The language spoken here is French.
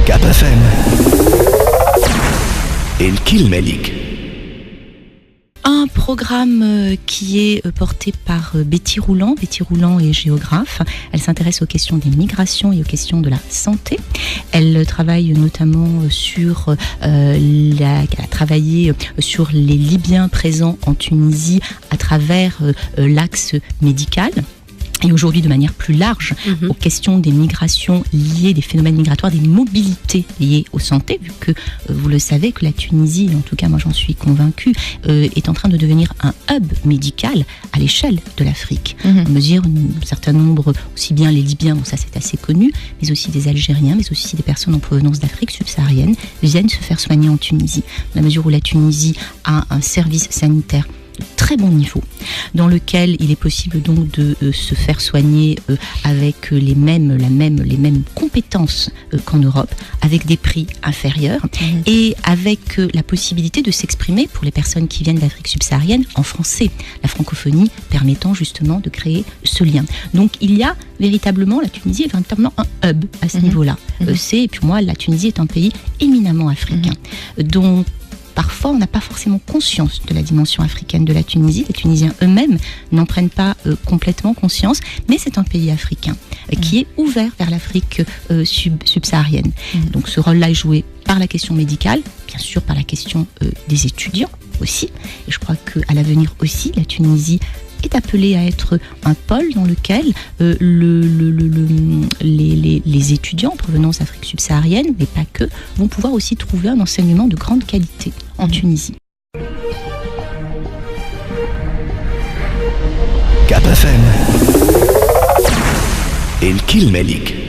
Cap FM الكلمة. Un programme qui est porté par Betty Rouland. Betty Rouland est géographe. Elle s'intéresse aux questions des migrations et aux questions de la santé. Elle travaille notamment sur elle a travaillé sur les Libyens présents en Tunisie à travers l'axe médical. Et aujourd'hui, de manière plus large, aux questions des migrations liées, des phénomènes migratoires, des mobilités liées aux santé, vu que vous le savez, que la Tunisie, en tout cas moi j'en suis convaincue, est en train de devenir un hub médical à l'échelle de l'Afrique. On mesure un certain nombre, aussi bien les Libyens, bon ça c'est assez connu, mais aussi des Algériens, mais aussi des personnes en provenance d'Afrique subsaharienne, viennent se faire soigner en Tunisie. Dans la mesure où la Tunisie a un service sanitaire très bon niveau, dans lequel il est possible donc de se faire soigner avec les mêmes compétences qu'en Europe, avec des prix inférieurs et avec la possibilité de s'exprimer pour les personnes qui viennent d'Afrique subsaharienne en français, la francophonie permettant justement de créer ce lien. Donc il y a véritablement, la Tunisie est véritablement un hub à ce niveau-là. Et puis moi, la Tunisie est un pays éminemment africain, dont parfois, on n'a pas forcément conscience de la dimension africaine de la Tunisie. Les Tunisiens eux-mêmes n'en prennent pas complètement conscience, mais c'est un pays africain qui est ouvert vers l'Afrique subsaharienne. Donc ce rôle-là est joué par la question médicale, bien sûr par la question des étudiants aussi. Et je crois qu'à l'avenir aussi, la Tunisie est appelée à être un pôle dans lequel les étudiants en provenance d'Afrique subsaharienne, mais pas que, vont pouvoir aussi trouver un enseignement de grande qualité en Tunisie. Cap FM الكلمة.